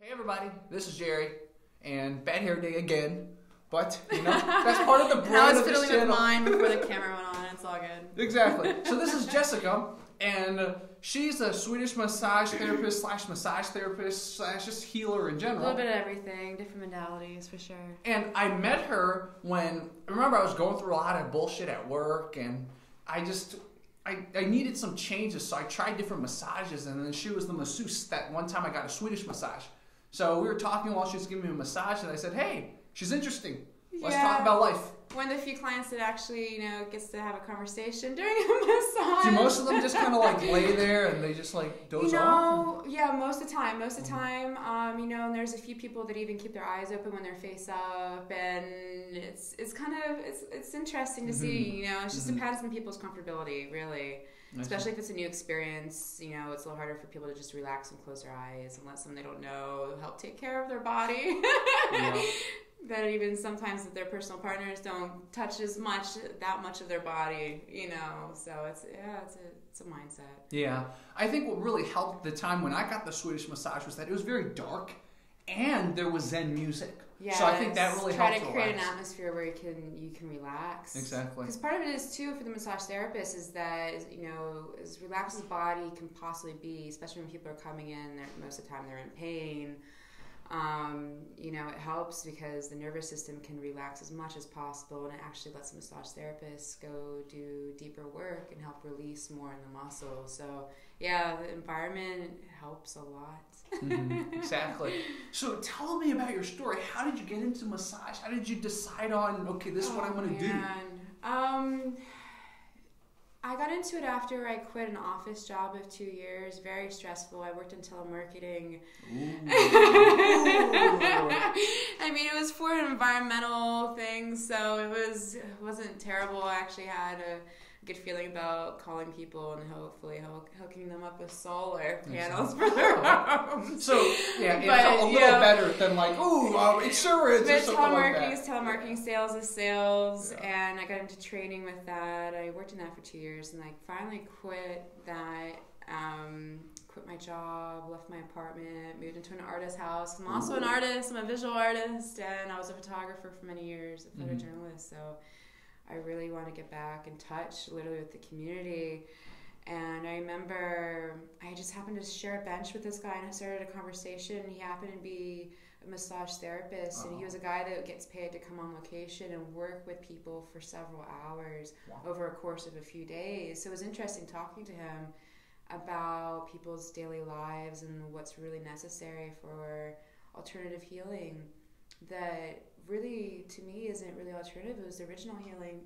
Hey everybody, this is Jerry, and bad hair day again, but you know, that's part of the brand of this channel. I was fiddling with mine before the camera went on, it's all good. Exactly. So this is Jessica, and she's a Swedish massage therapist slash massage therapist slash just healer in general. A little bit of everything, different modalities for sure. And I met her when, remember I was going through a lot of bullshit at work, and I needed some changes, so I tried different massages, and then she was the masseuse that one time I got a Swedish massage. So we were talking while she was giving me a massage, and I said, hey, she's interesting. Let's talk about life. One of the few clients that actually, gets to have a conversation during a massage. Do most of them just kind of like lay there and they just like doze off? Yeah, most of the time. And there's a few people that even keep their eyes open when they're face up, and it's interesting to see. It just depends on people's comfortability, really. Especially if it's a new experience, it's a little harder for people to just relax and close their eyes and let someone they don't know help take care of their body. Yeah. That even sometimes their personal partners don't touch that much of their body, So it's a mindset. Yeah, I think what really helped the time when I got the Swedish massage was that it was very dark, and there was Zen music. Yeah, so I think that really helped. Try to create an atmosphere where you can relax. Exactly. Because part of it is too for the massage therapist is that as relaxed as the body can possibly be, especially when people are coming in, most of the time they're in pain. It helps because the nervous system can relax as much as possible, and it actually lets the massage therapist go do deeper work and help release more in the muscles. So yeah, the environment helps a lot. Exactly. So tell me about your story. How did you get into massage? How did you decide on, okay, this is what I'm going to do? I got into it after I quit an office job of 2 years. Very stressful. I worked in telemarketing. It was for an environmental thing, so it wasn't terrible. I actually had a good feeling about calling people and hopefully hooking them up with solar panels for their homes. So yeah, it felt a little better than insurance or something like that. Telemarketing, sales is sales, and I got into training with that. I worked in that for 2 years, and I finally quit that. Quit my job, left my apartment, moved into an artist house. I'm also an artist. I'm a visual artist, and I was a photographer for many years, a photojournalist. So I really want to get back in touch literally with the community. And I remember I just happened to share a bench with this guy, and I started a conversation. He happened to be a massage therapist, and he was a guy that gets paid to come on location and work with people for several hours over a course of a few days. So it was interesting talking to him about people's daily lives and what's really necessary for alternative healing that really, to me, isn't really alternative. It was the original healing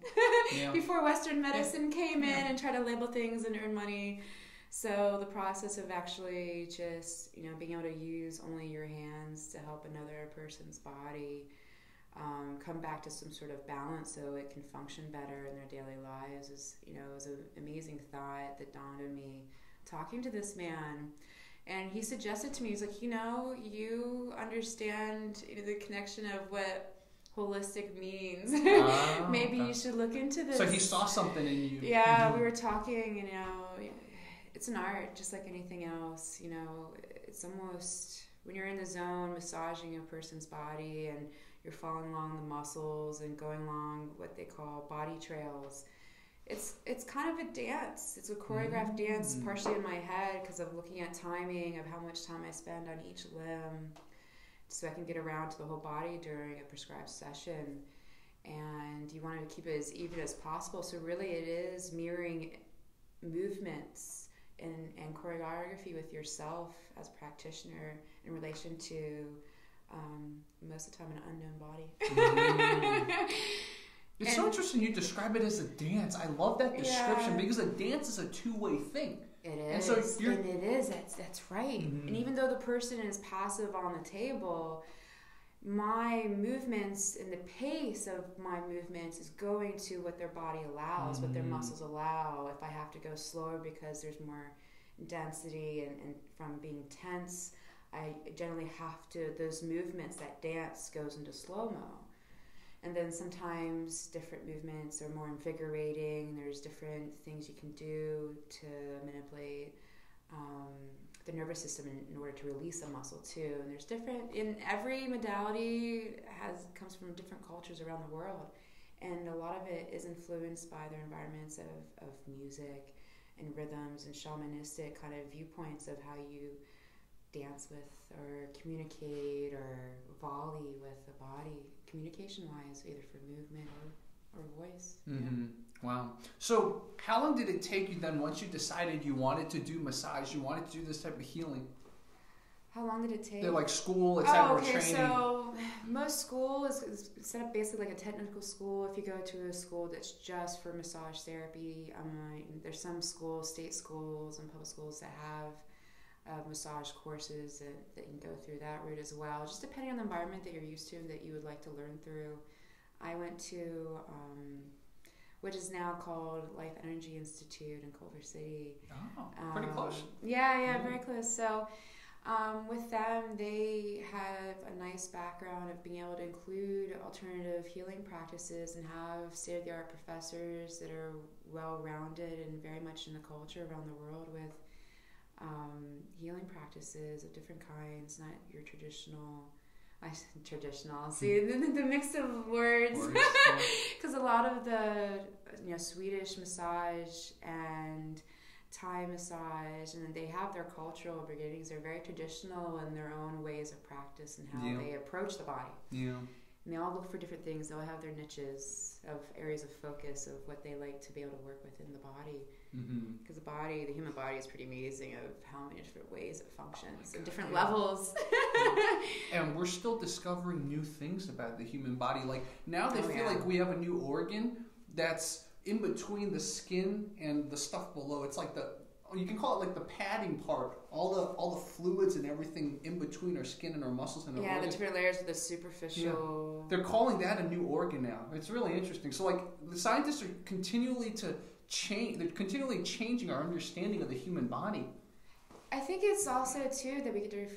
before Western medicine came in and tried to label things and earn money. So the process of actually just, being able to use only your hands to help another person's body come back to some sort of balance so it can function better in their daily lives is, was an amazing thought that dawned on me talking to this man. And he suggested to me, he's like, you understand the connection of what holistic means. Maybe you should look into this. So he saw something in you. Yeah, we were talking, it's an art just like anything else. It's almost, when you're in the zone massaging a person's body and you're following along the muscles and going along what they call body trails, it's kind of a dance. It's a choreographed dance, partially in my head because of looking at timing of how much time I spend on each limb so I can get around to the whole body during a prescribed session. And you want to keep it as even as possible. So really it is mirroring movements and choreography with yourself as a practitioner in relation to most of the time an unknown body. It's so interesting you describe it as a dance. I love that description because a dance is a two-way thing. It is. And it is. That's right. And even though the person is passive on the table, my movements and the pace of my movements is going to what their body allows, what their muscles allow. If I have to go slower because there's more density and from being tense, I generally have to, those movements, that dance goes into slow-mo. And then sometimes different movements are more invigorating. There's different things you can do to manipulate the nervous system in order to release a muscle too. And there's different, in every modality comes from different cultures around the world. And a lot of it is influenced by their environments of music and rhythms and shamanistic kind of viewpoints of how you dance with or communicate or volley with the body, communication-wise, either for movement or voice. Mm-hmm. Wow. So how long did it take you then, once you decided you wanted to do massage, you wanted to do this type of healing? How long did it take? They're like school, etc. Okay, training. so most school is set up basically like a technical school. If you go to a school that's just for massage therapy, there's some schools, state schools and public schools that have massage courses that you can go through that route as well, just depending on the environment that you're used to and that you would like to learn through. I went to which is now called Life Energy Institute in Culver City. Oh, pretty close. Yeah, very close. So with them, they have a nice background of being able to include alternative healing practices and have state-of-the-art professors that are well-rounded and very much in the culture around the world with healing practices of different kinds, not your traditional. See the mix of words, because a lot of the Swedish massage and Thai massage, and they have their cultural beginnings. They're very traditional in their own ways of practice and how they approach the body. Yeah. And they all look for different things. They'll have their niches of areas of focus of what they like to be able to work with in the body. Because the human body is pretty amazing of how many different ways it functions and different levels. And we're still discovering new things about the human body. Like now they feel like we have a new organ that's in between the skin and the stuff below. It's like you can call it like the padding part, all the fluids and everything in between our skin and our muscles and our organs. The different layers of the superficial. They're calling that a new organ now. It's really interesting. So like the scientists are continually changing our understanding of the human body. I think it's also too that we get to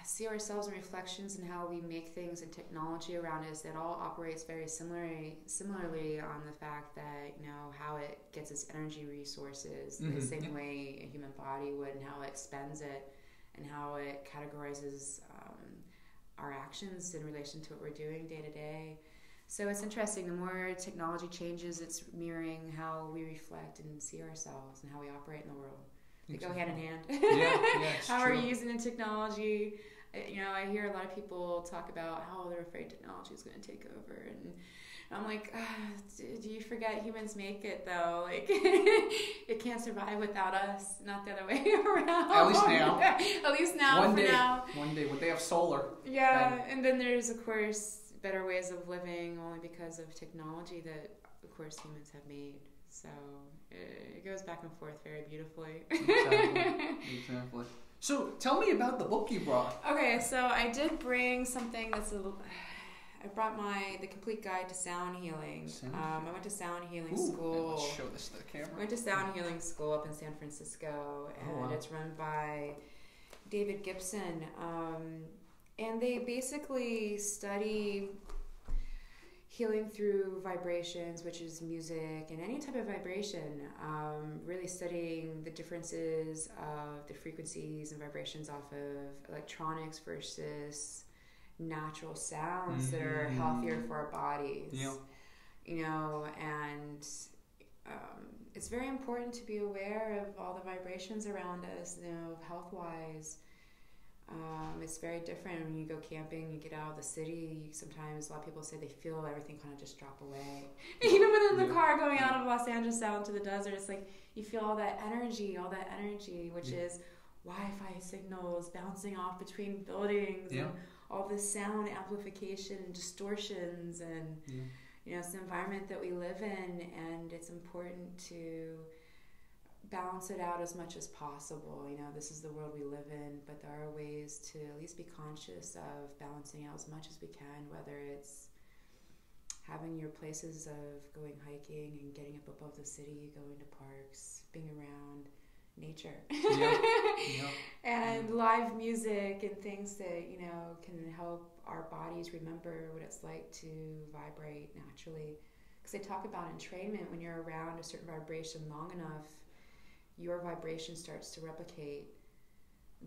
see ourselves in reflections in how we make things and technology around us that all operates very similarly on the fact that how it gets its energy resources the same way a human body would, and how it expends it and how it categorizes our actions in relation to what we're doing day to day. So it's interesting. The more technology changes, it's mirroring how we reflect and see ourselves and how we operate in the world. They go hand in hand. How are you using the technology? I hear a lot of people talk about how they're afraid technology is going to take over, and I'm like, do you forget humans make it though? Like, it can't survive without us, not the other way around. At least now. At least now. One day, when they have solar. Yeah, and then there's of course better ways of living only because of technology that of course humans have made. So it goes back and forth very beautifully. Exactly. So tell me about the book you brought. Okay, so I did bring something I brought the complete guide to sound healing. I went to sound healing school. Let's show this to the camera. I went to sound healing school up in San Francisco, and it's run by David Gibson. And they basically study healing through vibrations, which is music and any type of vibration, really studying the differences of the frequencies and vibrations off of electronics versus natural sounds that are healthier for our bodies. And it's very important to be aware of all the vibrations around us, health-wise. It's very different when you go camping, you get out of the city. Sometimes a lot of people say they feel everything kind of just drop away. Even within the car going out of Los Angeles out into the desert, it's like you feel all that energy, which is Wi-Fi signals bouncing off between buildings and all the sound amplification and distortions. And, it's the environment that we live in, and it's important to balance it out as much as possible. This is the world we live in, but there are ways to at least be conscious of balancing out as much as we can, whether it's having your places of going hiking and getting up above the city, going to parks, being around nature, and live music and things that, can help our bodies remember what it's like to vibrate naturally. Because they talk about entrainment, when you're around a certain vibration long enough, your vibration starts to replicate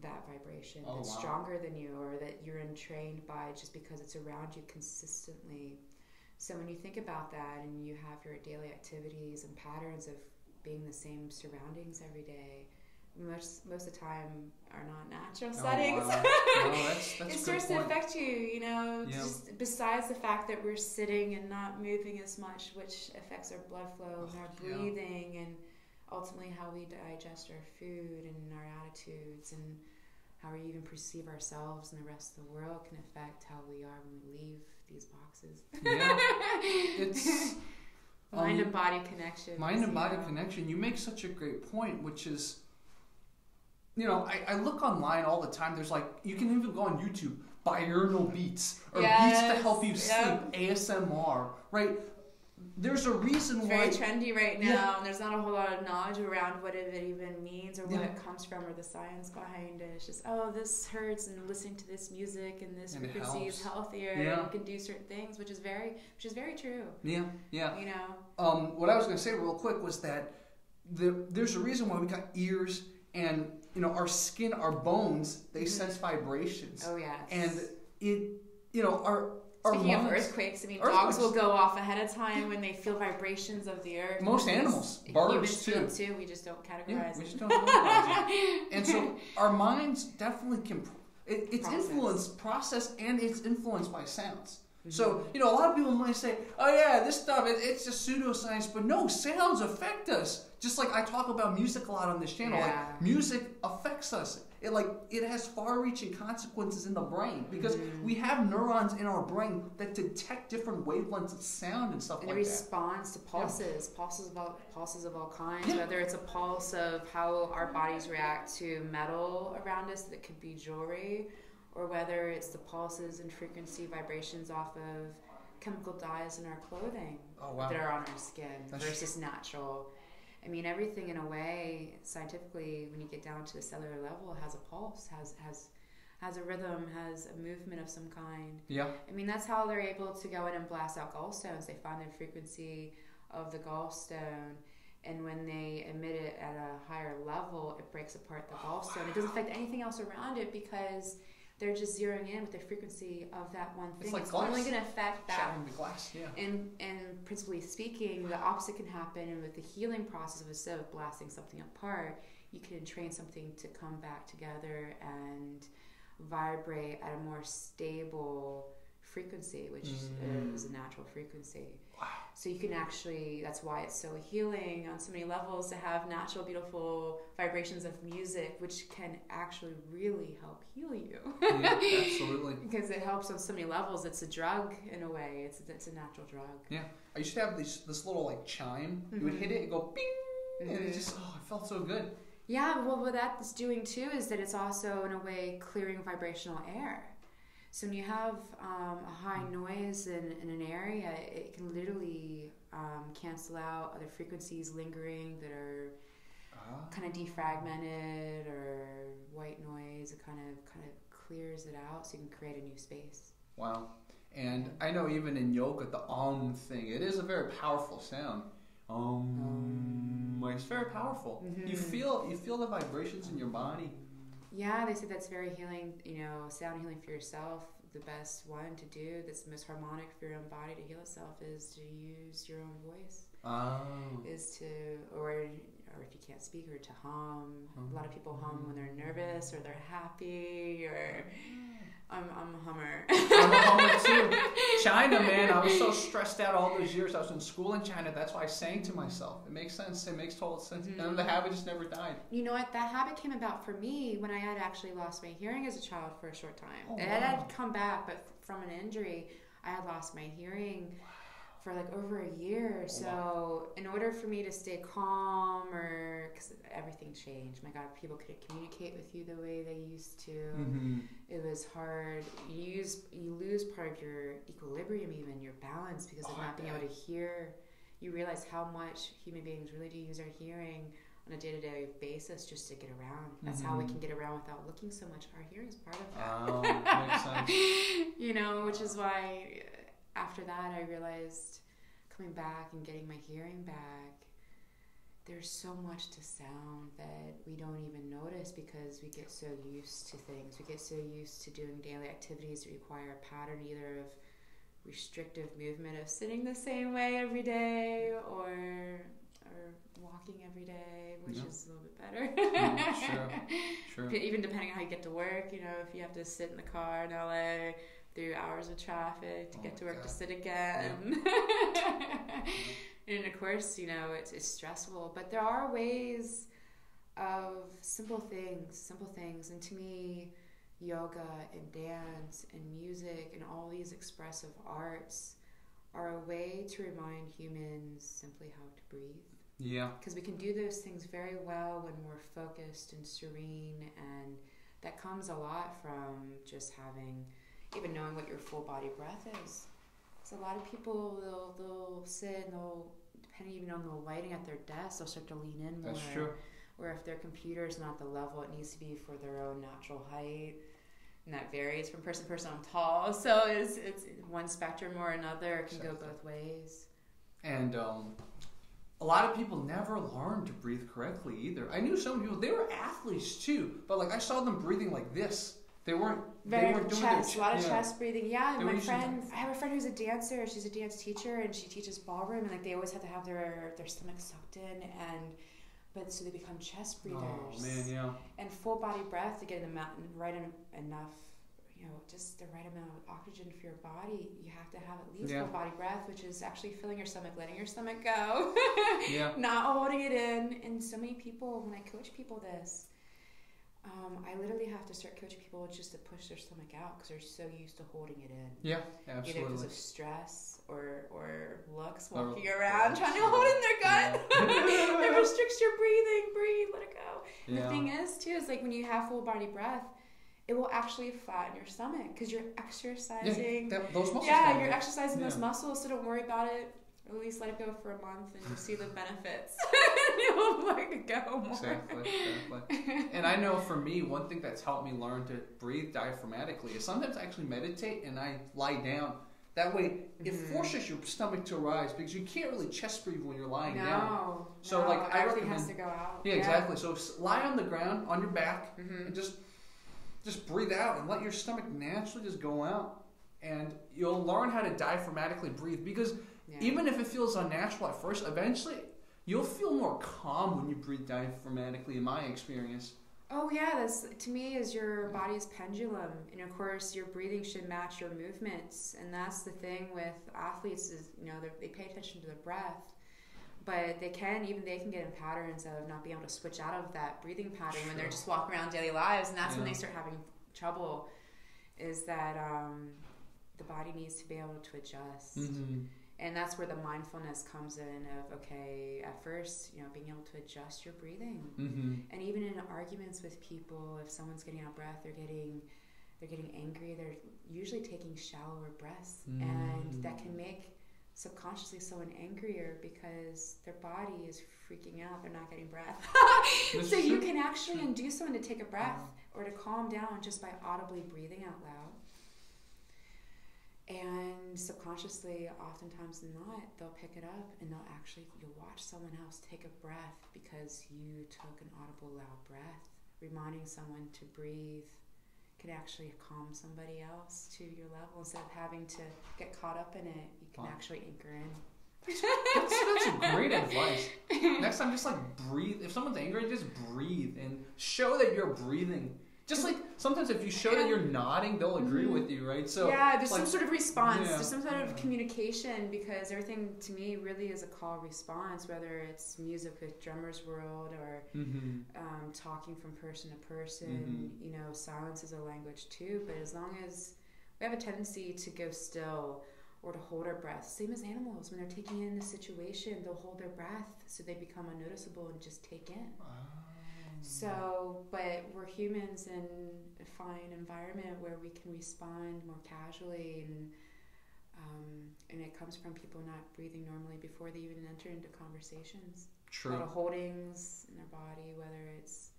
that vibration Oh, that's wow. stronger than you, or that you're entrained by just because it's around you consistently. So when you think about that and you have your daily activities and patterns of being the same surroundings every day, most of the time are not natural settings. Wow. No, that's It a starts good to point. affect you, you know, Yeah. just besides the fact that we're sitting and not moving as much, which affects our blood flow and our Yeah. breathing and ultimately how we digest our food and our attitudes, and how we even perceive ourselves and the rest of the world can affect how we are when we leave these boxes. Yeah. It's mind and body connection. Mind and body connection. You make such a great point, which is, you know, I look online all the time. There's like, you can even go on YouTube, binaural beats, or beats to help you sleep, ASMR, right? There's a reason it's why. very trendy right now, and there's not a whole lot of knowledge around what it even means or what it comes from or the science behind it. It's just, oh, this hurts, and listening to this music and this frequency is healthier, and you can do certain things, which is very true. Yeah. You know. What I was going to say real quick was that there's a reason why we got ears, and you know, our skin, our bones, they sense vibrations. Oh yeah. And it, you know, our Speaking of earthquakes, I mean, dogs will go off ahead of time when they feel vibrations of the earth. Most animals, birds humans too. We just don't categorize them. We just don't categorize it. And so our minds definitely can. It's influenced, process, and it's influenced by sounds. Mm-hmm. So, you know, a lot of people might say, oh yeah, this stuff, it's just pseudoscience. But no, sounds affect us. Just like I talk about music a lot on this channel. Like, music affects us. It has far-reaching consequences in the brain because we have neurons in our brain that detect different wavelengths of sound and stuff like that. And it responds to pulses, pulses of all kinds. Yeah. Whether it's a pulse of how our bodies react to metal around us, that could be jewelry, or whether it's the pulses and frequency vibrations off of chemical dyes in our clothing that are on our skin versus natural. I mean, everything in a way, scientifically, when you get down to the cellular level, has a pulse, has a rhythm, has a movement of some kind. Yeah. I mean, that's how they're able to go in and blast out gallstones. They find the frequency of the gallstone, and when they emit it at a higher level, it breaks apart the gallstone. It doesn't affect anything else around it because they're just zeroing in with the frequency of that one thing. It's like only going to affect that. Shattering the glass, yeah. And principally speaking, the opposite can happen. And with the healing process of instead of blasting something apart, you can train something to come back together and vibrate at a more stable frequency, which is a natural frequency. Wow. So you can actually, that's why it's so healing on so many levels to have natural, beautiful vibrations of music, which can actually really help heal you. Yeah, absolutely. Because it helps on so many levels. It's a drug in a way. It's a natural drug. Yeah. I used to have this little like chime. You would hit it, it'd go bing, and it just, it felt so good. Yeah, well, what that's doing too is that it's also in a way clearing vibrational air. So when you have a high noise in an area, it can literally cancel out other frequencies lingering that are kind of defragmented, or white noise. It kind of clears it out, so you can create a new space. Wow. And I know even in yoga, the thing, it is a very powerful sound. It's very powerful. Mm-hmm. You feel the vibrations in your body. Yeah, they say that's very healing, sound healing for yourself. The best one to do, that's the most harmonic for your own body to heal itself, is to use your own voice. Is to, or if you can't speak, or to hum. A lot of people hum when they're nervous or they're happy, or I'm a hummer. I'm a hummer too. China, man, I was so stressed out all those years. I was in school in China. That's why I sang to myself. It makes sense. It makes total sense. And the habit just never died. You know what? That habit came about for me when I had actually lost my hearing as a child for a short time. It had come back, but from an injury, I had lost my hearing for like over a year. So in order for me to stay calm, or because everything changed, my God, people couldn't communicate with you the way they used to. It was hard. You lose part of your equilibrium, even your balance, because of not being able to hear. You realize how much human beings really do use our hearing on a day-to-day basis just to get around. That's how we can get around without looking so much. Our hearing is part of that. Makes sense. Which is why after that I realized coming back and getting my hearing back, there's so much to sound that we don't even notice because we get so used to things. We get so used to doing daily activities that require a pattern either of restrictive movement of sitting the same way every day or walking every day, which is a little bit better. Sure. Even depending on how you get to work, you know, if you have to sit in the car in LA through hours of traffic to get to work to sit again. And of course, you know, it's stressful, but there are ways of simple things. And to me, yoga and dance and music and all these expressive arts are a way to remind humans simply how to breathe. Yeah. Because we can do those things very well when we're focused and serene, and that comes a lot from just having, even knowing what your full body breath is. So a lot of people, they'll sit and they'll, depending even on the lighting at their desk, they'll start to lean in more. That's true. Or if their computer is not the level it needs to be for their own natural height, and that varies from person to person. I'm tall, so it's one spectrum or another. It can go both ways. And a lot of people never learn to breathe correctly either. I knew some people, they were athletes too, but like I saw them breathing like this. They weren't doing chest, a lot of chest breathing. Yeah, and I have a friend who's a dancer. She's a dance teacher, and she teaches ballroom, and like they always have to have their stomach sucked in, but so they become chest breathers. Oh man, yeah. And full body breath to get enough, you know, just the right amount of oxygen for your body. You have to have at least full body breath, which is actually filling your stomach, letting your stomach go, not holding it in. And so many people, when I coach people this, I literally have to start coaching people just to push their stomach out because they're so used to holding it in. Yeah, absolutely. Either because of stress or looks walking around trying to hold in their gut. It restricts your breathing. Breathe, let it go. Yeah. The thing is, too, is like when you have full body breath, it will actually flatten your stomach because you're exercising. Yeah, those muscles. Yeah, you're exercising those muscles, so don't worry about it. Or at least let it go for a month and you'll see the benefits. You'll let it go more. Exactly. And I know for me, one thing that's helped me learn to breathe diaphragmatically is sometimes I actually meditate and I lie down. That way, it forces your stomach to rise because you can't really chest breathe when you're lying down. So like I recommend, has to go out. Yeah, exactly. So lie on the ground, on your back, and just breathe out and let your stomach naturally just go out. And you'll learn how to diaphragmatically breathe because even if it feels unnatural at first, eventually you'll feel more calm when you breathe diaphragmatically, in my experience. Oh yeah, that's, to me, is your body's pendulum, and of course your breathing should match your movements. And that's the thing with athletes is, you know, they pay attention to their breath, but they can get in patterns of not being able to switch out of that breathing pattern when they're just walking around daily lives, and that's when they start having trouble. Is that the body needs to be able to adjust. And that's where the mindfulness comes in of, okay, at first, you know, being able to adjust your breathing. And even in arguments with people, if someone's getting out of breath, they're getting angry, they're usually taking shallower breaths. And that can make subconsciously someone angrier because their body is freaking out, they're not getting breath. So you can actually induce someone to take a breath or to calm down just by audibly breathing out loud. And subconsciously, oftentimes than not, they'll pick it up and you'll watch someone else take a breath because you took an audible loud breath. Reminding someone to breathe can actually calm somebody else to your level. Instead of having to get caught up in it, you can actually anchor in. That's great advice. Next time, just like breathe. If someone's angry, just breathe and show that you're breathing. Just like sometimes if you show that you're nodding, they'll agree with you, right? So there's some sort of response. There's some sort of communication because everything to me really is a call response, whether it's music with Drummer's World or talking from person to person. You know, silence is a language too, but as long as we have a tendency to go still or to hold our breath, same as animals. When they're taking in a situation, they'll hold their breath so they become unnoticeable and just take in. So, but we're humans in a fine environment where we can respond more casually, and it comes from people not breathing normally before they even enter into conversations. A lot of holdings in their body, whether it's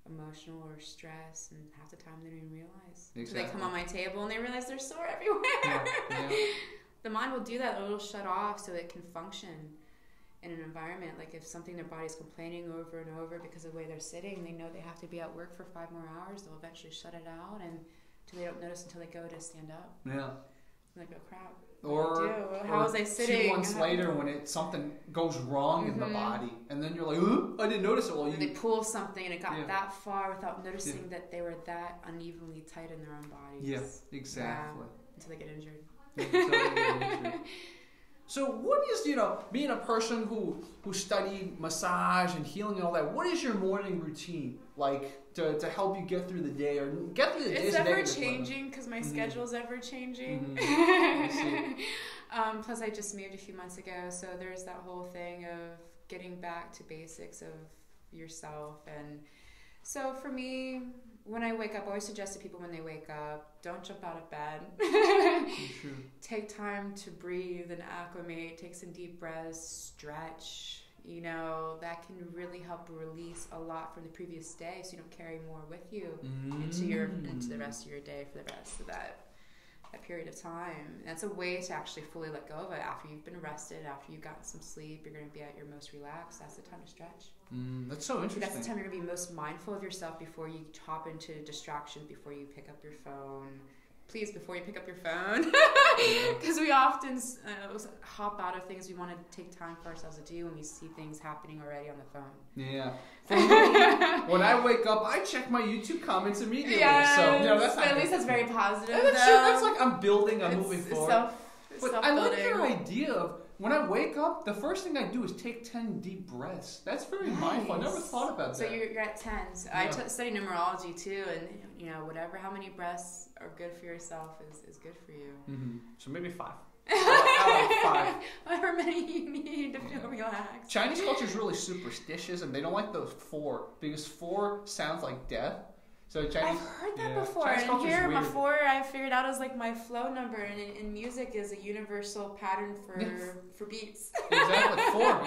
emotional or stress, and half the time they don't even realize. So they come on my table and they realize they're sore everywhere. The mind will do that; it'll shut off so it can function. in an environment. Like if something their body's complaining over and over because of the way they're sitting, they know they have to be at work for 5 more hours. They'll eventually shut it out, and they don't notice until they go to stand up. Yeah. Like, oh crap. How was I sitting? 2 months later, when something goes wrong in the body, and then you're like, I didn't notice it. Well, they pull something and it got that far without noticing that they were that unevenly tight in their own bodies. Yeah, exactly. Until they get injured. So what is, being a person who studied massage and healing and all that, what is your morning routine like to help you get through the day or get through the day? It's ever changing because my schedule's ever changing. Plus I just moved a few months ago, so there's that whole thing of getting back to basics of yourself. And so for me, when I wake up, I always suggest to people when they wake up, don't jump out of bed. Take time to breathe and acclimate, take some deep breaths, stretch. That can really help release a lot from the previous day, so you don't carry more with you into the rest of your day for the rest of that period of time. And that's a way to actually fully let go of it. After you've been rested, after you've gotten some sleep, you're going to be at your most relaxed. That's the time to stretch. That's so interesting. That's the time you're going to be most mindful of yourself before you hop into distractions, before you pick up your phone. Please, before you pick up your phone, because we often hop out of things we want to take time for ourselves to do when we see things happening already on the phone. Yeah. For me, when I wake up, I check my YouTube comments immediately. Yes, so that's at least that's very positive. And that's like I'm building, I'm moving forward. But I like your idea of when I wake up, the first thing I do is take 10 deep breaths. That's very mindful. I never thought about that. So you're at 10. So I study numerology too, and how many breaths are good for yourself is good for you. So maybe 5. I like 5. However many you need to feel relaxed. Chinese culture is really superstitious, and they don't like those 4 because 4 sounds like death. So Chinese, I've heard that before, and here before I figured out it was like my flow number, and in music is a universal pattern for beats. Exactly, 4.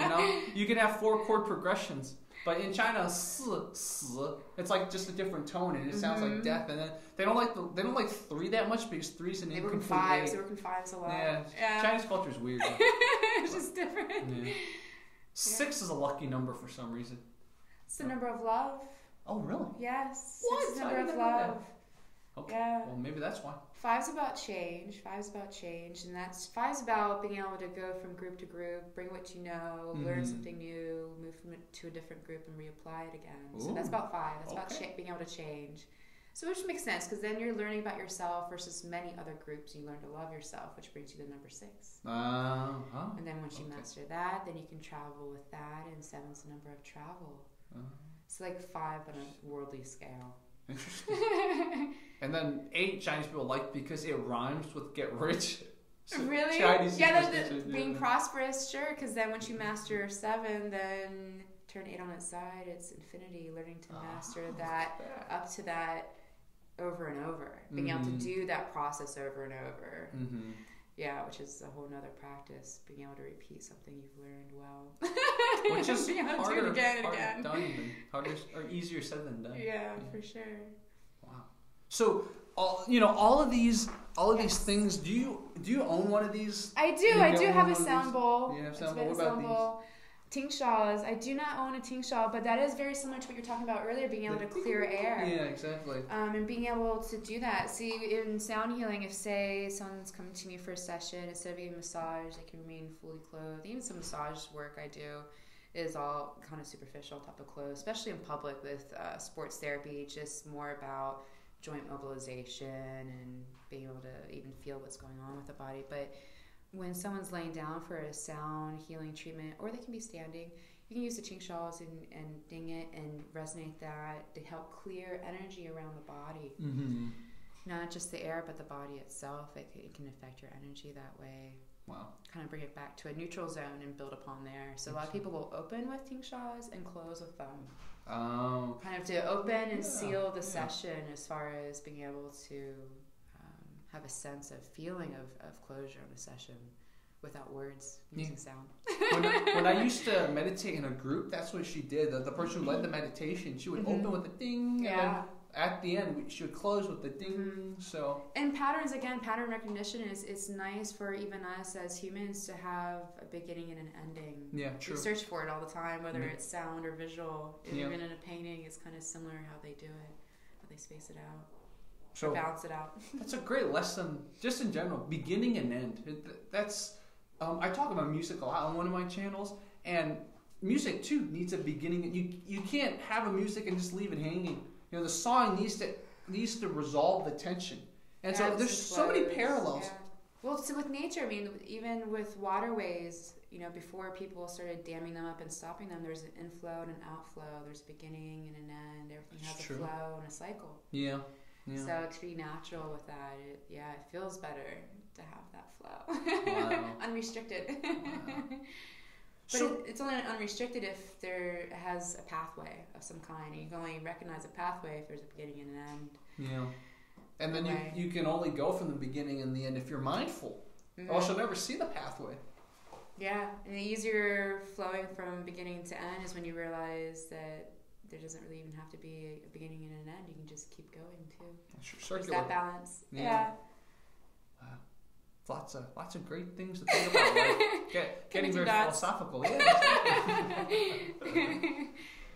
You can have 4 chord progressions, but in China, it's like just a different tone, and it sounds like death. And then they don't like 3 that much because 3 is an incomplete. They work in 5s a lot. Yeah. Chinese culture is weird. It's just different. Yeah. 6 is a lucky number for some reason. It's the number of love. Oh, really? Yes. What? 6 is the number of love. Okay. Yeah. Well, maybe that's why. 5's about change. 5's about change, and 5's about being able to go from group to group, bring what you know, learn something new, move from it to a different group, and reapply it again. So that's about 5. That's about being able to change. So which makes sense because then you're learning about yourself versus many other groups. You learn to love yourself, which brings you to number 6. And then once you master that, then you can travel with that. And 7's the number of travel. It's like 5 on a worldly scale. Interesting. And then 8 Chinese people like because it rhymes with get rich. So really? Chinese being prosperous, sure. Because then once you master 7, then turn 8 on its side. It's infinity. Learning to master that up to that over and over. Being able to do that process over and over. Yeah, which is a whole nother practice. Being able to repeat something you've learned well. Which is being able to do it again and again. Harder or easier said than done. Yeah, for sure. Wow. So, all of these things. Do you own one of these? I do. I do have a sound bowl. You have a sound bowl. What about these? Tingshaws. I do not own a tingshaw, but that is very similar to what you're talking about earlier, being able to clear air. Yeah, exactly. And being able to do that. See, in sound healing, if, say, someone's coming to me for a session, instead of getting massage, they can remain fully clothed. Even some massage work I do is all kind of superficial, top of clothes, especially in public with sports therapy, just more about joint mobilization and being able to even feel what's going on with the body. But when someone's laying down for a sound healing treatment, or they can be standing, you can use the tingshaws and ding it and resonate that to help clear energy around the body. Not just the air, but the body itself. It can affect your energy that way. Wow. Kind of bring it back to a neutral zone and build upon there. So a lot of people will open with tingshaws and close with them. Oh. Kind of to open and seal the session as far as being able to have a sense of feeling of closure in a session without words, using sound. when I used to meditate in a group, that's what she did. The person who led the meditation, she would open with a ding, and then at the end, she would close with the ding. So and patterns, again, pattern recognition it's nice for even us as humans to have a beginning and an ending. Yeah, true. We search for it all the time, whether it's sound or visual. Even in a painting, it's kind of similar how they do it, how they space it out, so balance it out. That's a great lesson, just in general, beginning and end. That's I talk about music a lot on one of my channels, and music too needs a beginning. You can't have a music and just leave it hanging. You know, the song needs to resolve the tension, and so there's so many parallels. Yeah. Well, so with nature, I mean, even with waterways, you know, before people started damming them up and stopping them, there's an inflow and an outflow. There's a beginning and an end. Everything has a flow and a cycle. Yeah. So to be natural with that, it feels better to have that flow. Wow. Unrestricted. Wow. But it's only unrestricted if there has a pathway of some kind. And you can only recognize a pathway if there's a beginning and an end. Yeah. And then you can only go from the beginning and the end if you're mindful. Or else you'll never see the pathway. Yeah. And the easier flowing from beginning to end is when you realize that there doesn't really even have to be a beginning and an end. You can just keep going too. Sure. There's that balance. Yeah. Wow. Lots of great things to think about. Like getting very philosophical. Yeah.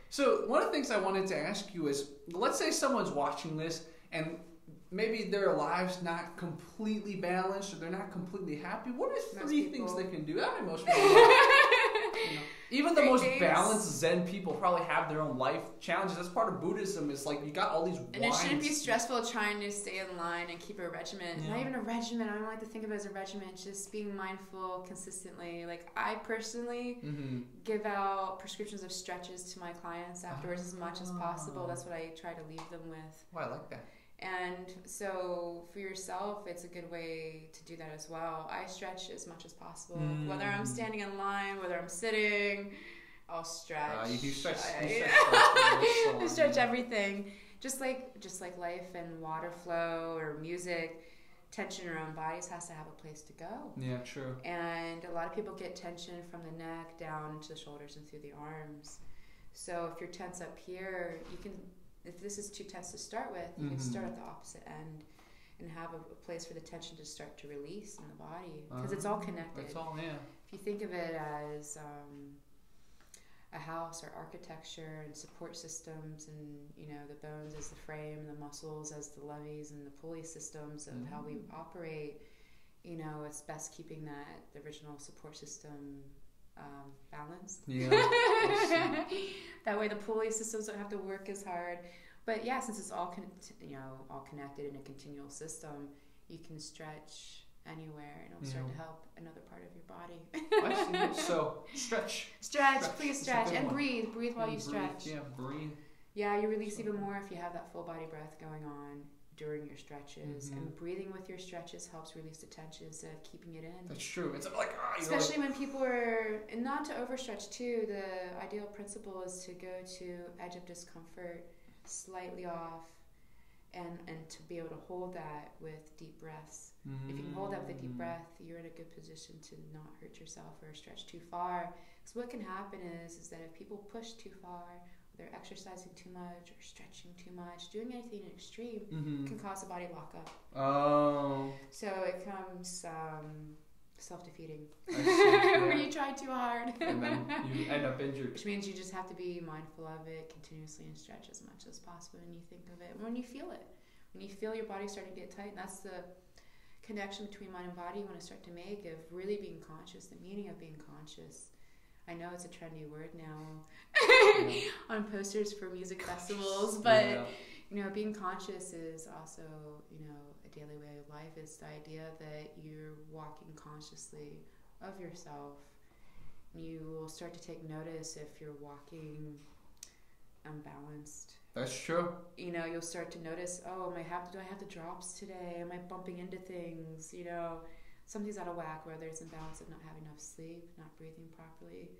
So one of the things I wanted to ask you is, let's say someone's watching this and maybe their lives not completely balanced or they're not completely happy. What are three things they can do? I mean, most people. Even the most balanced Zen people probably have their own life challenges. That's part of Buddhism. Is like you got all these wines. And it shouldn't be stressful trying to stay in line and keep a regimen. Yeah. Not even a regimen. I don't like to think of it as a regimen. It's just being mindful consistently. Like I personally give out prescriptions of stretches to my clients afterwards as much as possible. That's what I try to leave them with. Oh, I like that. And so for yourself, it's a good way to do that as well. I stretch as much as possible. Whether I'm standing in line, whether I'm sitting, I'll stretch. You do stretch. I stretch everything. Just like life and water flow or music, tension in our own bodies has to have a place to go. Yeah, true. And a lot of people get tension from the neck down to the shoulders and through the arms. So if you're tense up here, you can... If this is too tense to start with, you can start at the opposite end and have a place for the tension to start to release in the body because it's all connected. It's all, yeah. If you think of it as a house or architecture and support systems and, you know, the bones as the frame, the muscles as the levees and the pulley systems of how we operate, you know, it's best keeping the original support system balanced. Yeah. That way the pulley systems don't have to work as hard. But yeah, since it's all all connected in a continual system, you can stretch anywhere and it'll start to help another part of your body. I see. So stretch. Please stretch and breathe while you stretch. Yeah, breathe. Yeah, you release even more if you have that full body breath going on during your stretches, and breathing with your stretches helps release the tension instead of keeping it in. That's true. It's like especially when people are, and not to overstretch too. The ideal principle is to go to edge of discomfort, slightly off, and to be able to hold that with deep breaths. If you can hold that with a deep breath, you're in a good position to not hurt yourself or stretch too far. Because what can happen is that if people push too far, they're exercising too much or stretching too much, doing anything in extreme can cause the body lockup. Oh. So it comes self-defeating. When you try too hard. And then you end up injured. Which means you just have to be mindful of it continuously and stretch as much as possible when you think of it. When you feel it. When you feel your body starting to get tight, and that's the connection between mind and body you want to start to make of really being conscious, the meaning of being conscious. I know it's a trendy word now on posters for music festivals, but you know, being conscious is also, you know, a daily way of life. It's the idea that you're walking consciously of yourself. You will start to take notice if you're walking unbalanced. That's true. You know, you'll start to notice, do I have the drops today? Am I bumping into things? You know, something's out of whack, whether it's imbalance of not having enough sleep, not breathing properly.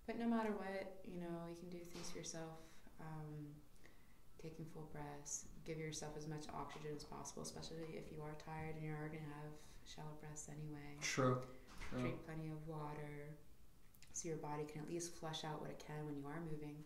But no matter what, you know, you can do things for yourself. Taking full breaths, give yourself as much oxygen as possible, especially if you are tired and you are going to have shallow breaths anyway. True. Drink plenty of water. so your body can at least flush out what it can when you are moving.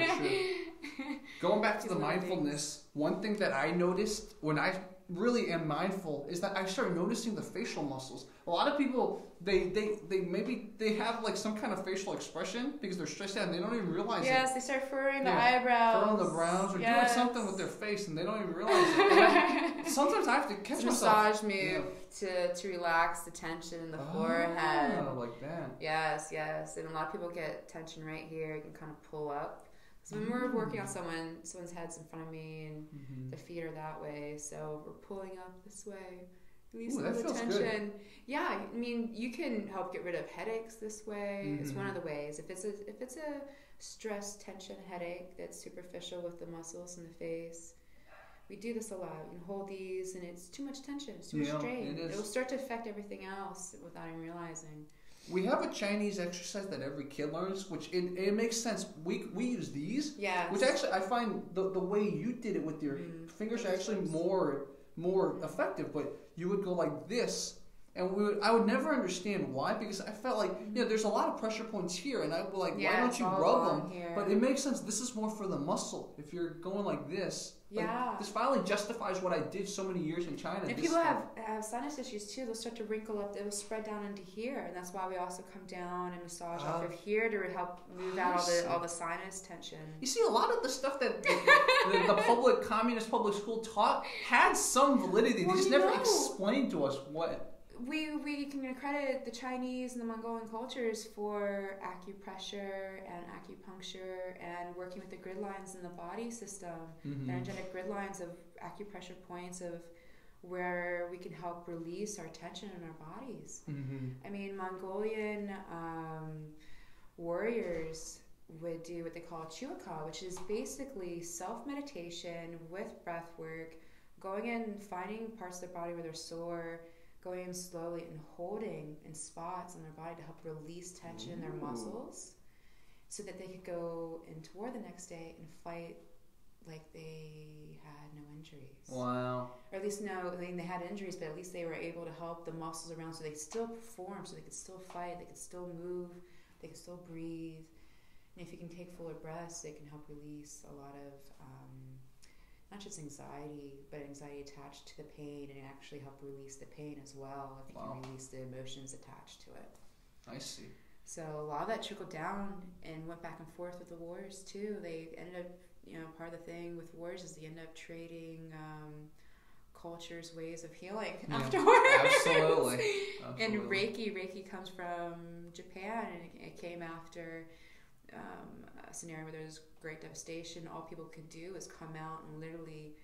Sure. Going back to the mindfulness, one thing that I noticed when I really am mindful is that I start noticing the facial muscles. A lot of people, they maybe they have like some kind of facial expression because they're stressed out and they don't even realize it. Yes, they start furrowing the eyebrows. Furrowing the brows or doing something with their face and they don't even realize it. Sometimes I have to catch myself. Massage move to relax the tension in the forehead. Like that. Yes. And a lot of people get tension right here. You can kind of pull up. So when we're working on someone's head's in front of me and the feet are that way, so we're pulling up this way, release all the tension. Good. Yeah, I mean, you can help get rid of headaches this way. It's one of the ways. If it's a stress tension headache that's superficial with the muscles in the face, we do this a lot. You can hold these, and it's too much tension, it's too much strain. It will start to affect everything else without even realizing. We have a Chinese exercise that every kid learns, which it makes sense. We use these, which actually I find the way you did it with your fingers are actually more effective. But you would go like this, and I would never understand why, because I felt like there's a lot of pressure points here, and I would like, why don't you rub them? Here. But it makes sense. This is more for the muscle. If you're going like this. Like, this finally justifies what I did so many years in China. And people have sinus issues too. They'll start to wrinkle up. They'll spread down into here, and that's why we also come down and massage off of here to help move out all the sinus tension. You see, a lot of the stuff that the communist public school taught had some validity. They just never explained to us what. We can credit the Chinese and the Mongolian cultures for acupressure and acupuncture and working with the grid lines in the body system, the energetic grid lines of acupressure points of where we can help release our tension in our bodies. I mean, Mongolian warriors would do what they call chuaka, which is basically self-meditation with breath work, going in and finding parts of their body where they're sore, going in slowly and holding in spots in their body to help release tension in their muscles so that they could go into war the next day and fight like they had no injuries. Wow. Or at least they had injuries, but at least they were able to help the muscles around so they could still perform, so they could still fight, they could still move, they could still breathe. And if you can take fuller breaths, they can help release a lot of not just anxiety, but anxiety attached to the pain, and actually help release the pain as well if you can release the emotions attached to it. I see. So a lot of that trickled down and went back and forth with the wars too. They ended up, part of the thing with wars is they end up trading cultures' ways of healing afterwards. Absolutely. And Reiki comes from Japan, and it came after a scenario where there was great devastation. All people could do is come out and literally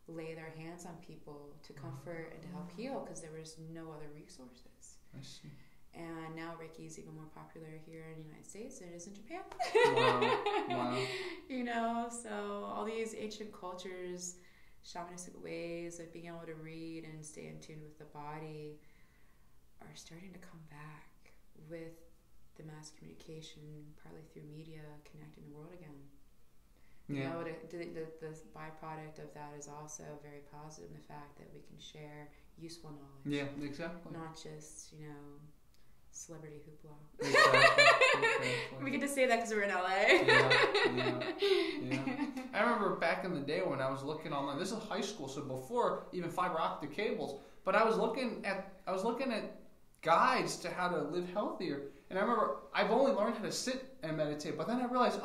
lay their hands on people to comfort and to help heal, because there was no other resources. I see. And now Reiki is even more popular here in the United States than it is in Japan. Wow. So all these ancient cultures, shamanistic ways of being able to read and stay in tune with the body are starting to come back with the mass communication, partly through media, connecting the world again. The byproduct of that is also very positive in the fact that we can share useful knowledge. Yeah, exactly. Not just, celebrity hoopla. Exactly. We get to say that because we're in LA. Yeah. I remember back in the day when I was looking online. This is high school, so before even fiber optic cables. But I was looking at guides to how to live healthier. And I remember I've only learned how to sit and meditate, but then I realized,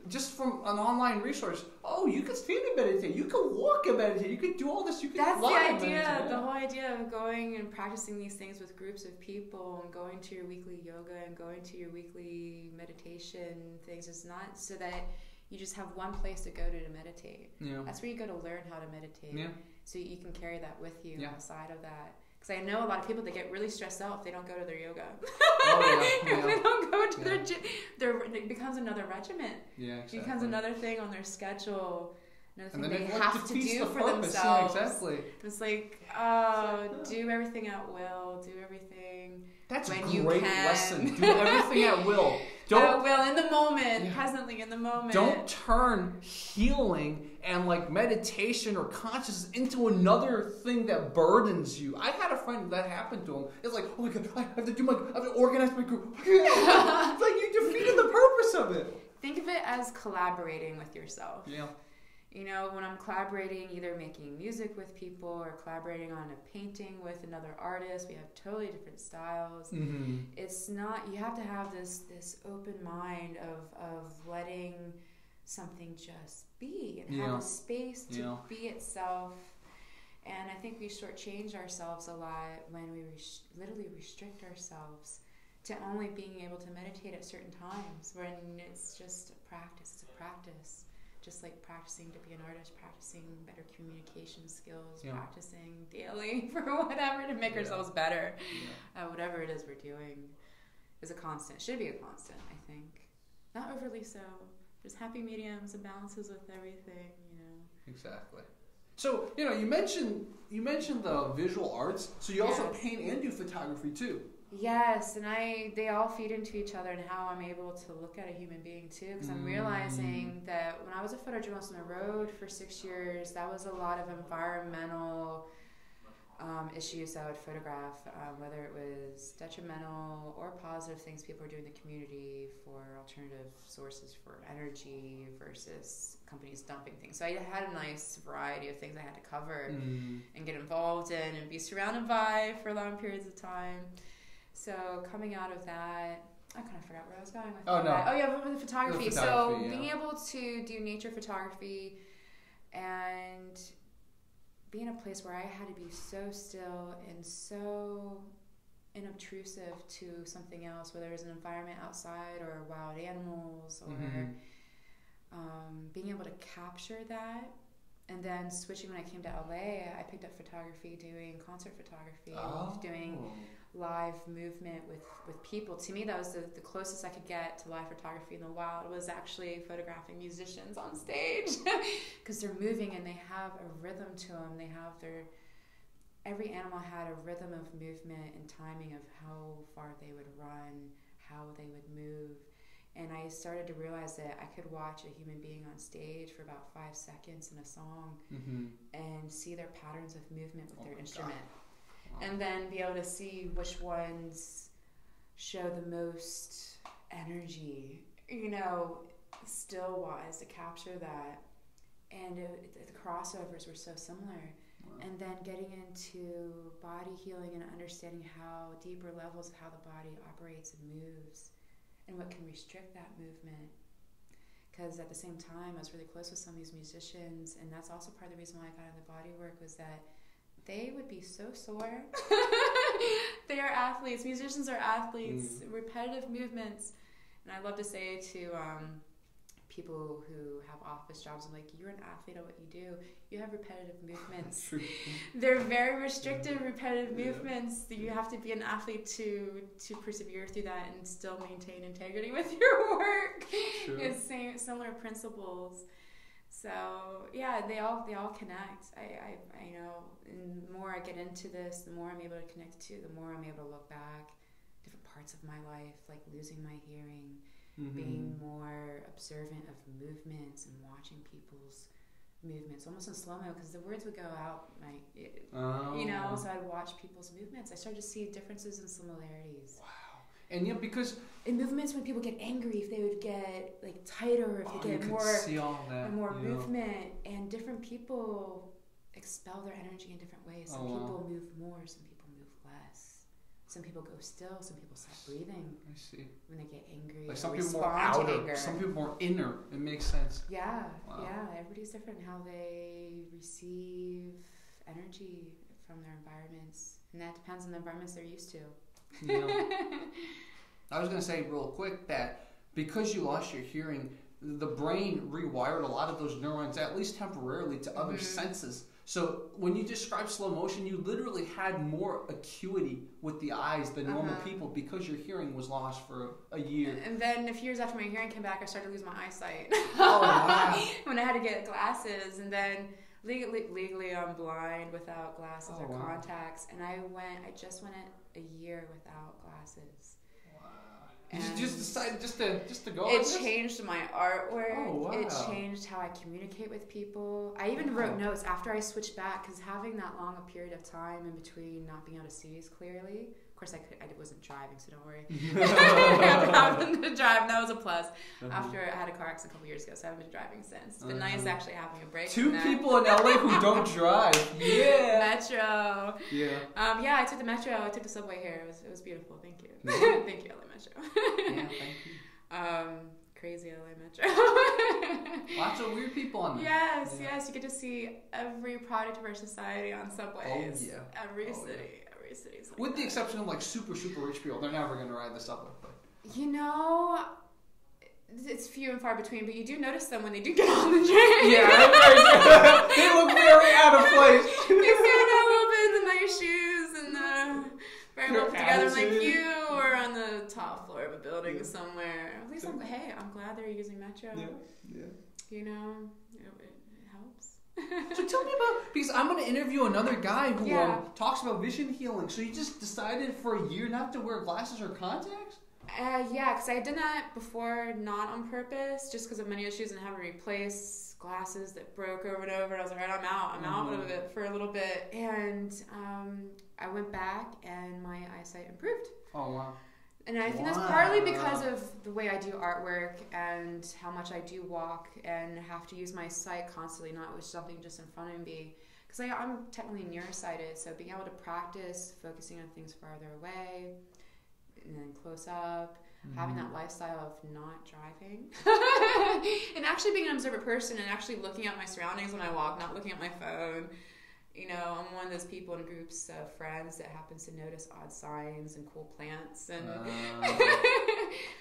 just from an online resource, you can stand and meditate, you can walk and meditate, you can do all this, you can That's fly the and idea, meditate. the whole idea of going and practicing these things with groups of people and going to your weekly yoga and going to your weekly meditation things is not so that you just have one place to go to meditate. Yeah. That's where you go to learn how to meditate. Yeah. So you can carry that with you outside of that. Because I know a lot of people that get really stressed out if they don't go to their yoga. If they don't go to their gym, it becomes another regiment. Yeah, exactly. It becomes another thing on their schedule. Another thing they have to do for themselves. Yeah, exactly. It's like, do everything at will. Do everything That's when a you great can. lesson. Do everything at will. Well, in the moment, presently in the moment. Don't turn healing and like meditation or consciousness into another thing that burdens you. I had a friend that happened to him. It's like, oh my god, I have to organize my group. It's like you defeated the purpose of it. Think of it as collaborating with yourself. Yeah. You know, when I'm collaborating, either making music with people or collaborating on a painting with another artist, we have totally different styles. Mm-hmm. It's not, you have to have this open mind of letting something just be and have a space to be itself. And I think we shortchange ourselves a lot when we literally restrict ourselves to only being able to meditate at certain times, when it's just a practice. It's a practice. Just like practicing to be an artist, practicing better communication skills, practicing daily for whatever to make ourselves better. Whatever it is we're doing is a constant. Should be a constant, I think. Not overly so. There's happy mediums and balances with everything, you know. Exactly. So, you know, you mentioned the visual arts, so you also paint and do photography too. Yes, and they all feed into each other and how I'm able to look at a human being too, because I'm realizing that when I was a photojournalist on the road for 6 years, that was a lot of environmental issues I would photograph, whether it was detrimental or positive things people are doing in the community for alternative sources for energy versus companies dumping things. So I had a nice variety of things I had to cover and get involved in and be surrounded by for long periods of time. So coming out of that, I kind of forgot where I was going with that. Oh yeah, with the photography. So being able to do nature photography and be in a place where I had to be so still and so inobtrusive to something else, whether it was an environment outside or wild animals or being able to capture that. And then switching when I came to LA, I picked up photography, doing concert photography, doing live movement with people. To me, that was the closest I could get to live photography in the wild, was actually photographing musicians on stage because they're moving and they have a rhythm to them. They have every animal had a rhythm of movement and timing of how far they would run, how they would move. And I started to realize that I could watch a human being on stage for about 5 seconds in a song and see their patterns of movement with their instrument. Wow. And then be able to see which ones show the most energy, you know, still-wise, to capture that. And the crossovers were so similar. Wow. And then getting into body healing and understanding how deeper levels of how the body operates and moves, and what can restrict that movement. Because at the same time, I was really close with some of these musicians, and that's also part of the reason why I got into body work, was that they would be so sore. They are athletes. Musicians are athletes. Repetitive movements. And I love to say to people who have office jobs, I'm like, you're an athlete at what you do. You have repetitive movements. They're very restrictive, repetitive movements. You have to be an athlete to persevere through that and still maintain integrity with your work. It's similar principles. So yeah, they all connect. I know, and the more I get into this, the more I'm able to connect to, the more I'm able to look back different parts of my life, like losing my hearing, being more observant of movements and watching people's movements, almost in slow-mo, because the words would go out, you know, so I'd watch people's movements. I started to see differences and similarities. Wow. And yeah, because in movements, when people get angry, if they would get like tighter, if they get more movement, and different people expel their energy in different ways. Some people move more, some people move less. Some people go still, some people stop breathing. I see. When they get angry, like some people more outer, some people more inner. It makes sense. Yeah, yeah. Everybody's different in how they receive energy from their environments, and that depends on the environments they're used to. You know, I was going to say real quick that because you lost your hearing, the brain rewired a lot of those neurons, at least temporarily, to other senses. So when you describe slow motion, you literally had more acuity with the eyes than normal people because your hearing was lost for a year. And then a few years after my hearing came back, I started to lose my eyesight. Oh, wow. When I had to get glasses, and then legally I'm blind without glasses or contacts, and I just went a year without glasses. Wow. You just decided just to go. It changed my artwork. Oh, wow. It changed how I communicate with people. I even wrote notes after I switched back, because having that long a period of time in between not being able to see as clearly. Of course, I wasn't driving, so don't worry. I happened to drive. That was a plus. After I had a car accident a couple years ago, so I haven't been driving since. It's been nice actually having a break. Two people in LA who don't drive. Yeah. Metro. Yeah. Yeah, I took the Metro. I took the subway here. It was beautiful. Thank you. Thank you, LA Metro. Yeah, thank you. Crazy LA Metro. Lots of weird people on there. Yes. You get to see every product of our society on subways. Oh, yeah. Every city. Like with the exception of like super rich people, they're never going to ride the subway. But. You know, it's few and far between, but you do notice them when they do get on the train. Yeah, they look very out of place. They stand out a little bit in the nice shoes and the very well put together, like you, or on the top floor of a building somewhere. At least I'm glad they're using Metro. Yeah. You know, it helps. So tell me about, because I'm going to interview another guy who talks about vision healing. So you just decided for a year not to wear glasses or contacts? Yeah, because I had done that before, not on purpose, just because of many issues and having to replace glasses that broke over and over. And I was like, all right, I'm out of it for a little bit. And I went back and my eyesight improved. Oh, wow. And I think that's partly because of the way I do artwork and how much I do walk and have to use my sight constantly, not with something just in front of me. Because I'm technically nearsighted, so being able to practice focusing on things farther away and then close up, having that lifestyle of not driving, and actually being an observant person and actually looking at my surroundings when I walk, not looking at my phone. You know, I'm one of those people in groups of friends that happens to notice odd signs and cool plants, and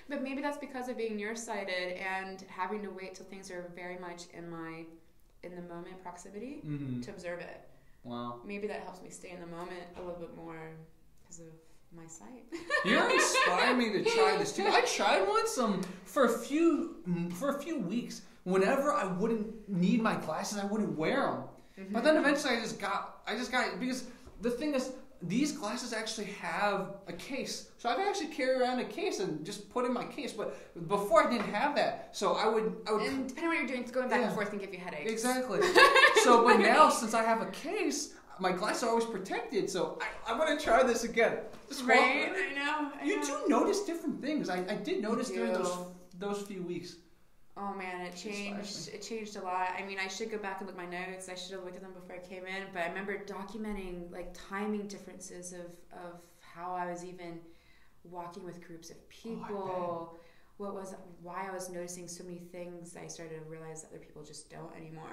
but maybe that's because of being nearsighted and having to wait till things are very much in the moment proximity to observe it. Wow. Maybe that helps me stay in the moment a little bit more because of my sight. You're inspiring me to try this too. I tried once for a few weeks. Whenever I wouldn't need my glasses, I wouldn't wear them. But then eventually I just got it, because the thing is, these glasses actually have a case. So I've actually carried around a case and just put in my case. But before I didn't have that. So I would and depending on what you're doing, going back and forth can give you headaches. Exactly. So but now, since I have a case, my glasses are always protected. So I'm going to try this again. Right? I know. You do notice different things. I did notice during those few weeks. Oh man, it changed. It changed a lot. I mean, I should go back and look at my notes. I should have looked at them before I came in. But I remember documenting like timing differences of how I was even walking with groups of people. Why I was noticing so many things. I started to realize that other people just don't anymore.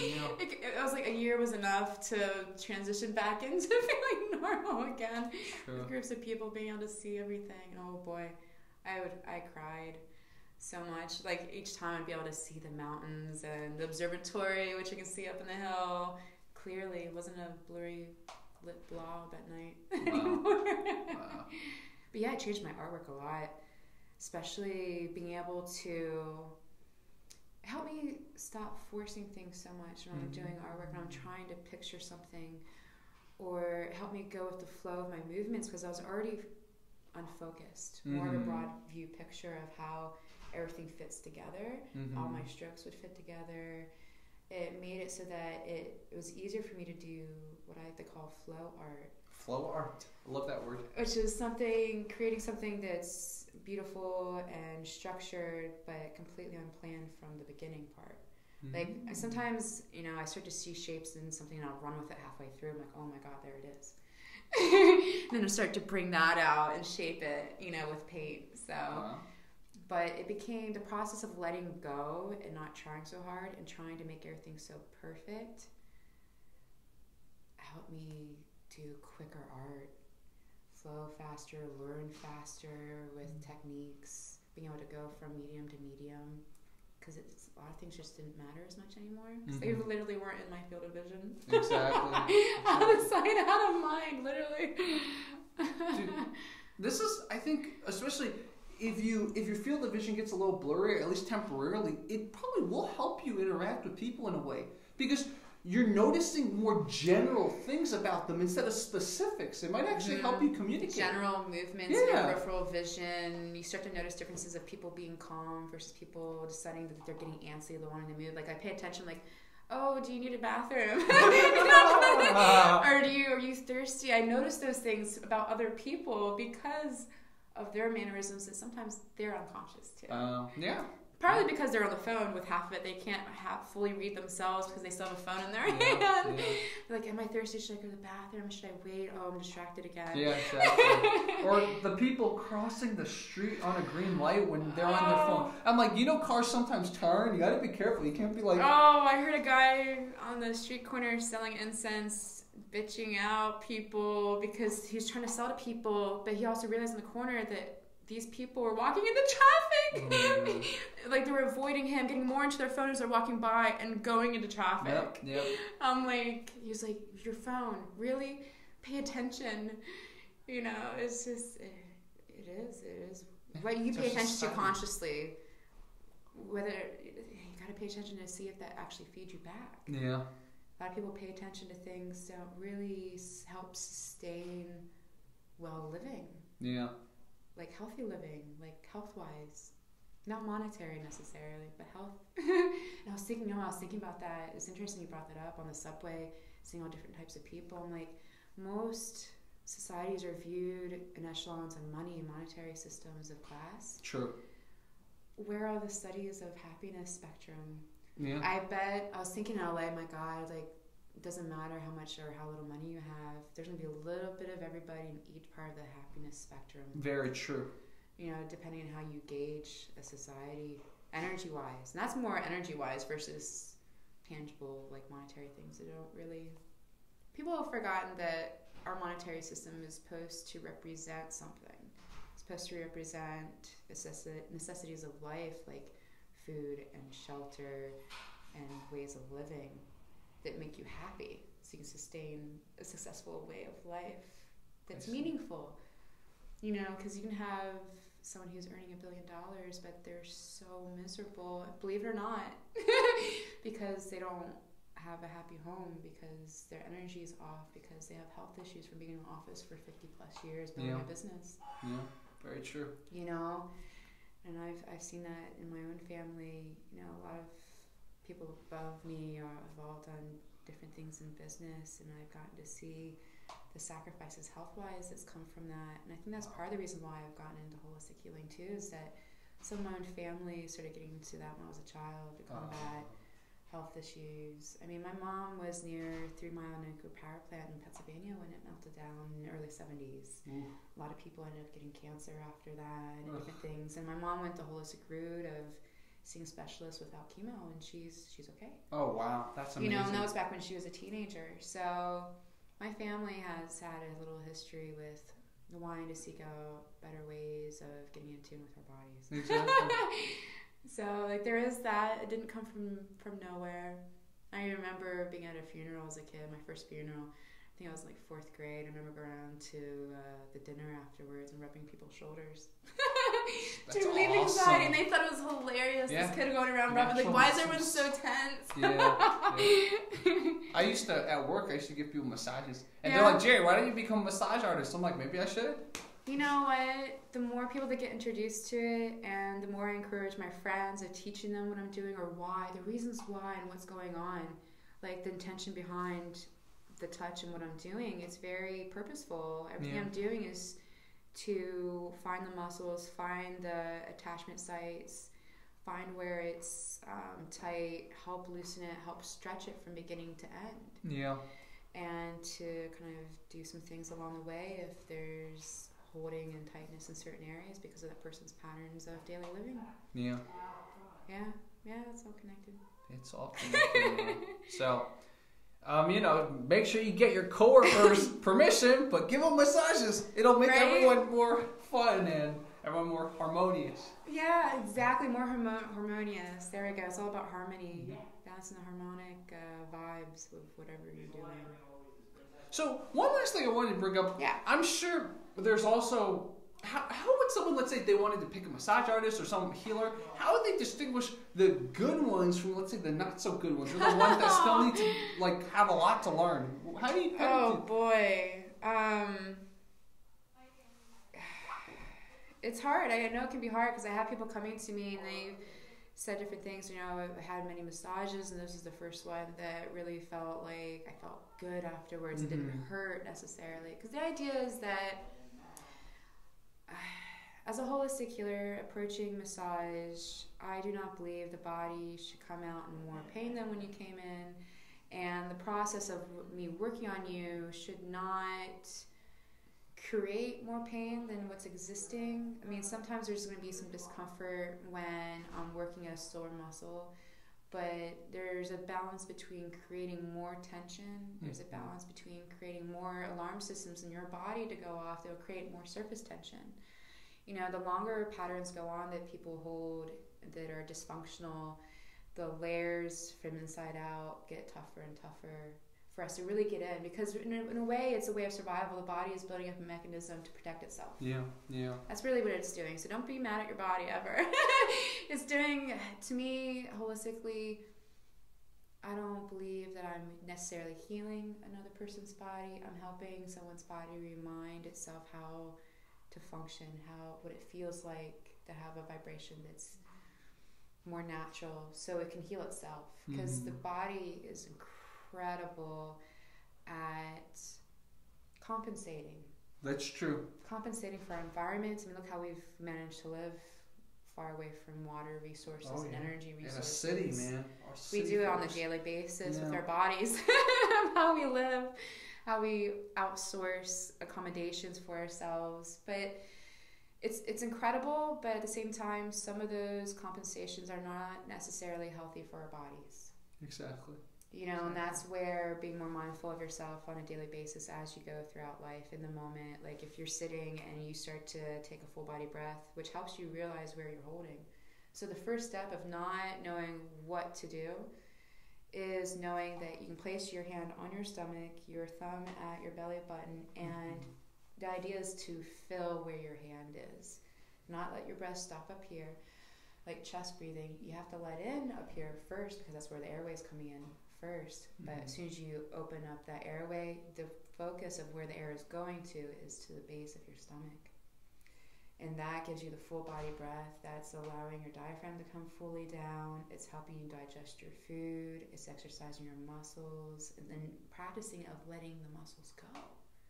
It was like a year was enough to transition back into feeling normal again. With groups of people being able to see everything. Oh boy, I cried so much. Like each time I'd be able to see the mountains and the observatory, which you can see up in the hill clearly. It wasn't a blurry lit blob at night anymore. Wow. But yeah, it changed my artwork a lot, especially being able to help me stop forcing things so much when I'm doing artwork and I'm trying to picture something, or help me go with the flow of my movements, because I was already unfocused, more of a broad view picture of how everything fits together. All my strokes would fit together. It made it so that it was easier for me to do what I like to call flow art. Flow art. I love that word. Which is creating something that's beautiful and structured, but completely unplanned from the beginning part. Like sometimes, I start to see shapes in something and I'll run with it halfway through. I'm like, oh my God, there it is. And then I'll start to bring that out and shape it, with paint. So, but it became the process of letting go and not trying so hard and trying to make everything so perfect helped me do quicker art, flow faster, learn faster with techniques, being able to go from medium to medium, because a lot of things just didn't matter as much anymore, because they literally weren't in my field of vision. Exactly. Out of sight, out of mind, literally. Dude, this is, I think, especially if your field of vision gets a little blurry, at least temporarily, it probably will help you interact with people in a way, because you're noticing more general things about them instead of specifics. It might actually help you communicate. General movements, in your peripheral vision. You start to notice differences of people being calm versus people deciding that they're getting antsy, they're wanting to move. Like I pay attention, like, oh, do you need a bathroom? Or are you thirsty? I notice those things about other people because of their mannerisms that sometimes they're unconscious too. Yeah. Probably because they're on the phone with half of it. They can't fully read themselves because they still have a phone in their hand. Yeah. They're like, am I thirsty? Should I go to the bathroom? Should I wait? Oh, I'm distracted again. Yeah, exactly. Or the people crossing the street on a green light when they're on their phone. I'm like, cars sometimes turn. You gotta be careful. You can't be like... Oh, I heard a guy on the street corner selling incense, bitching out people because he was trying to sell to people, but he also realized in the corner that these people were walking into traffic. Like they were avoiding him, getting more into their phone as they're walking by and going into traffic. Yep. I'm like, he was like, your phone, really? Pay attention. It's just, it is. What you pay attention to consciously, whether, you gotta pay attention to see if that actually feeds you back. Yeah. A lot of people pay attention to things that don't really help sustain well living. Yeah. Like healthy living, like health-wise. Not monetary necessarily, but health. And I was thinking about that. It's interesting you brought that up on the subway, seeing all different types of people. I'm like, most societies are viewed in echelons of money and monetary systems of class. True. Where are the studies of happiness spectrum? Yeah. I was thinking in LA, my God, like, it doesn't matter how much or how little money you have. There's going to be a little bit of everybody in each part of the happiness spectrum. Very true. Depending on how you gauge a society energy-wise. And that's more energy-wise versus tangible, like monetary things that don't really... People have forgotten that our monetary system is supposed to represent something. It's supposed to represent necessities of life, like food and shelter and ways of living that make you happy, so you can sustain a successful way of life that's meaningful. Because you can have someone who's earning $1 billion, but they're so miserable, believe it or not, because they don't have a happy home, because their energy is off, because they have health issues from being in the office for 50 plus years building a business. Yeah, very true. And I've seen that in my own family. A lot of people above me have all done different things in business, and I've gotten to see the sacrifices health-wise that's come from that. And I think that's part of the reason why I've gotten into holistic healing too, is that some of my own family started getting into that when I was a child to combat health issues. I mean, my mom was near 3 Mile nuclear power plant in Pennsylvania when it melted down in the early 70s. A lot of people ended up getting cancer after that and different things. And my mom went the holistic route of seeing a specialist without chemo, and she's okay. Oh wow, that's amazing. And that was back when she was a teenager. So my family has had a little history with wanting to seek out better ways of getting in tune with our bodies. Exactly. So like there is that. It didn't come from nowhere. I remember being at a funeral as a kid, my first funeral. I think I was like 4th grade. I remember going around to the dinner afterwards and rubbing people's shoulders. That's to relieve awesome. anxiety, and they thought it was hilarious. Yeah. This kid going around rubbing, like, why is everyone so tense? Yeah. I used to, at work, I used to give people massages. And they're like, Jerry, why don't you become a massage artist? I'm like, maybe I should. You know what? The more people that get introduced to it, and the more I encourage my friends of teaching them what I'm doing or why, the reasons why and what's going on, like the intention behind the touch and what I'm doing, it's very purposeful. Everything I'm doing is to find the muscles, find the attachment sites, find where it's tight, help loosen it, help stretch it from beginning to end. Yeah. And to kind of do some things along the way if there's holding and tightness in certain areas because of that person's patterns of daily living. Yeah. Yeah, it's all connected. It's all connected. So, make sure you get your coworkers' permission, but give them massages. It'll make everyone more fun and everyone more harmonious. Yeah, exactly. More harmonious. There we go. It's all about harmony. Balancing the harmonic vibes with whatever you're doing. So, one last thing I wanted to bring up. Yeah. I'm sure there's also how would someone, let's say they wanted to pick a massage artist or some healer, how would they distinguish the good ones from, let's say, the not so good ones, or the ones that still need to like have a lot to learn? How do you? Boy. It's hard. I know it can be hard because I have people coming to me and they said different things. You know, I've had many massages, and this is the first one that really felt like I felt good afterwards. It didn't hurt necessarily. Because the idea is that as a holistic healer approaching massage, I do not believe the body should come out in more pain than when you came in. And the process of me working on you should not create more pain than what's existing. I mean, sometimes there's going to be some discomfort when I'm working a sore muscle, but there's a balance between creating more tension. There's a balance between creating more alarm systems in your body to go off that will create more surface tension. You know, the longer patterns go on that people hold that are dysfunctional, the layers from inside out get tougher and tougher for us to really get in, because in a way it's a way of survival. The body is building up a mechanism to protect itself. Yeah. That's really what it's doing. So don't be mad at your body ever. It's doing, to me, holistically, I don't believe that I'm necessarily healing another person's body. I'm helping someone's body remind itself how to function, what it feels like to have a vibration that's more natural, so it can heal itself. Because the body is incredible at compensating. That's true. Compensating for our environment. I mean, look how we've managed to live far away from water resources and energy resources. In a city, man. We do it on a daily basis with our bodies. How we live, how we outsource accommodations for ourselves. But it's incredible, but at the same time, some of those compensations are not necessarily healthy for our bodies. Exactly. You know, and that's where being more mindful of yourself on a daily basis as you go throughout life, in the moment. Like if you're sitting and you start to take a full body breath, which helps you realize where you're holding. So the first step of not knowing what to do is knowing that you can place your hand on your stomach, your thumb at your belly button, and the idea is to feel where your hand is. Not let your breath stop up here. Like chest breathing, you have to let in up here first, because that's where the airway is coming in first. But as soon as you open up that airway, the focus of where the air is going to is to the base of your stomach. And that gives you the full body breath. That's allowing your diaphragm to come fully down. It's helping you digest your food. It's exercising your muscles. And then practicing of letting the muscles go.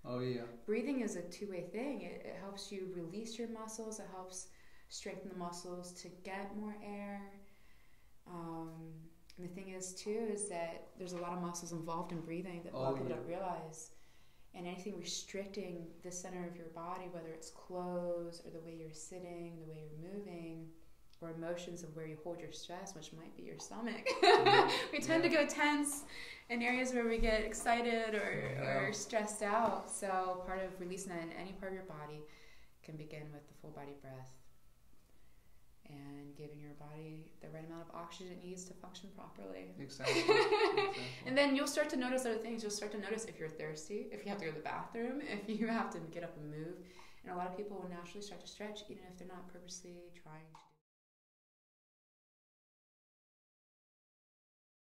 Oh, yeah. Breathing is a two-way thing. It helps you release your muscles. It helps strengthen the muscles to get more air. And the thing is, too, is that there's a lot of muscles involved in breathing that a lot of people don't realize. And anything restricting the center of your body, whether it's clothes or the way you're sitting, the way you're moving, or emotions of where you hold your stress, which might be your stomach. We tend to go tense in areas where we get excited or stressed out. So part of releasing that in any part of your body can begin with the full body breath and giving your body the right amount of oxygen it needs to function properly. Exactly. And then you'll start to notice other things. You'll start to notice if you're thirsty, if you have to go to the bathroom, if you have to get up and move. And a lot of people will naturally start to stretch, even if they're not purposely trying to.